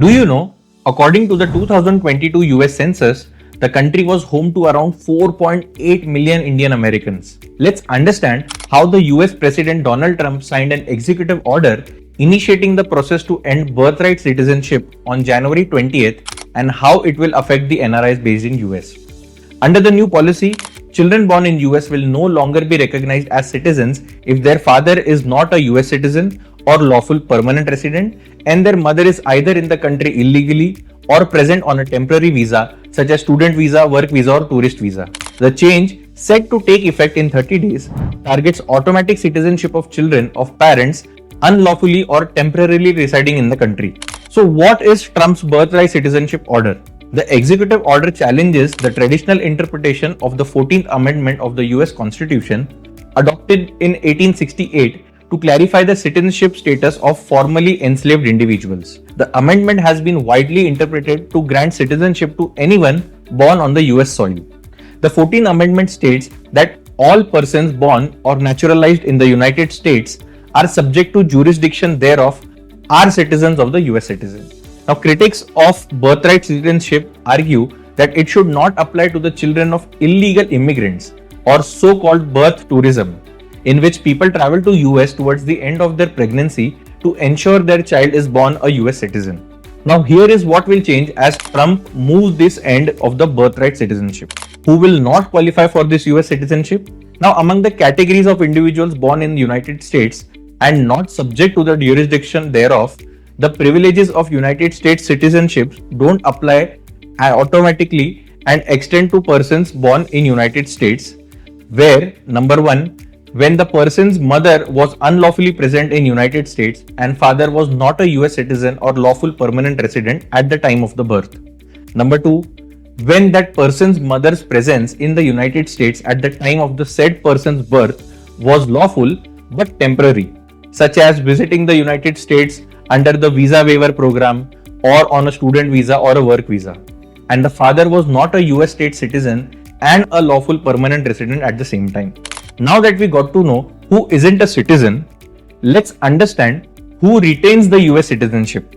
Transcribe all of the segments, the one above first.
Do you know, according to the 2022 US Census, the country was home to around 4.8 million Indian Americans. Let's understand how the US President Donald Trump signed an executive order initiating the process to end birthright citizenship on January 20th and how it will affect the NRIs based in US. Under the new policy, children born in US will no longer be recognized as citizens if their father is not a US citizen or lawful permanent resident and their mother is either in the country illegally or present on a temporary visa such as student visa, work visa or tourist visa. The change, set to take effect in 30 days, targets automatic citizenship of children of parents unlawfully or temporarily residing in the country. So what is Trump's birthright citizenship order? The executive order challenges the traditional interpretation of the 14th Amendment of the US Constitution, adopted in 1868, to clarify the citizenship status of formerly enslaved individuals. The amendment has been widely interpreted to grant citizenship to anyone born on the US soil. The 14th Amendment states that all persons born or naturalized in the United States are subject to jurisdiction thereof are citizens of the US citizen. Now, critics of birthright citizenship argue that it should not apply to the children of illegal immigrants or so-called birth tourism, in which people travel to US towards the end of their pregnancy to ensure their child is born a US citizen. Now here is what will change as Trump moves this end of the birthright citizenship. Who will not qualify for this US citizenship? Now among the categories of individuals born in the United States and not subject to the jurisdiction thereof, the privileges of United States citizenship don't apply automatically and extend to persons born in United States, where number 1, when the person's mother was unlawfully present in United States and father was not a US citizen or lawful permanent resident at the time of the birth. Number 2, when that person's mother's presence in the United States at the time of the said person's birth was lawful but temporary, such as visiting the United States under the visa waiver program or on a student visa or a work visa, and the father was not a US state citizen and a lawful permanent resident at the same time. Now that we got to know who isn't a citizen, let's understand who retains the US citizenship.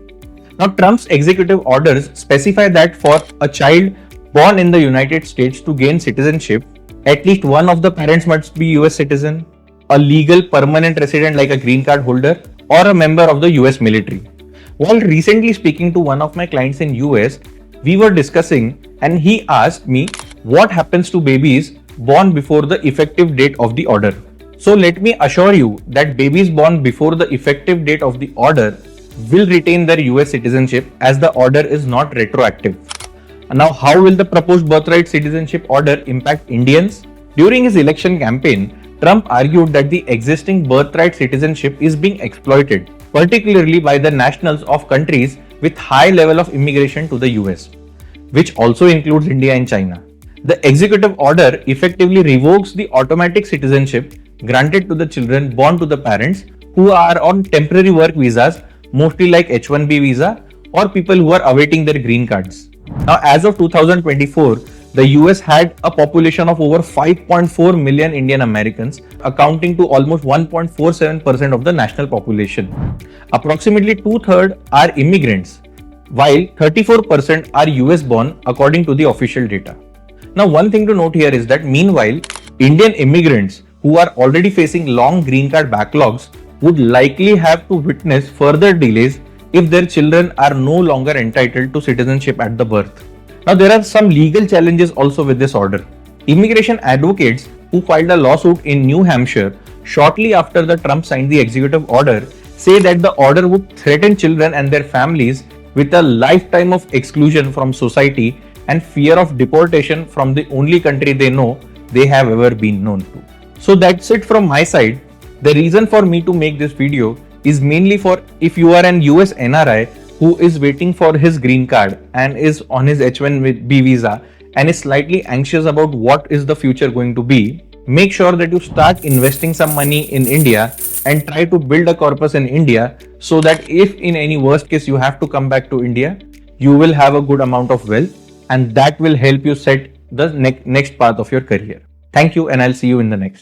Now, Trump's executive orders specify that for a child born in the United States to gain citizenship, at least one of the parents must be US citizen, a legal permanent resident like a green card holder, or a member of the US military. While recently speaking to one of my clients in US, we were discussing and he asked me what happens to babies born before the effective date of the order. So let me assure you that babies born before the effective date of the order will retain their US citizenship as the order is not retroactive. Now, how will the proposed birthright citizenship order impact Indians? During his election campaign, Trump argued that the existing birthright citizenship is being exploited, particularly by the nationals of countries with high level of immigration to the US, which also includes India and China. The executive order effectively revokes the automatic citizenship granted to the children born to the parents who are on temporary work visas, mostly like H-1B visa, or people who are awaiting their green cards. Now, as of 2024, the US had a population of over 5.4 million Indian Americans, accounting to almost 1.47% of the national population. Approximately 2/3 are immigrants, while 34% are US born according to the official data. Now, one thing to note here is that meanwhile, Indian immigrants who are already facing long green card backlogs would likely have to witness further delays if their children are no longer entitled to citizenship at the birth. Now, there are some legal challenges also with this order. Immigration advocates who filed a lawsuit in New Hampshire shortly after the Trump signed the executive order say that the order would threaten children and their families with a lifetime of exclusion from society and fear of deportation from the only country they know they have ever been known to. So that's it from my side. The reason for me to make this video is mainly for if you are an US NRI who is waiting for his green card and is on his H-1B visa and is slightly anxious about what is the future going to be, make sure that you start investing some money in India and try to build a corpus in India so that if in any worst case you have to come back to India, you will have a good amount of wealth and that will help you set the next path of your career. Thank you and I'll see you in the next.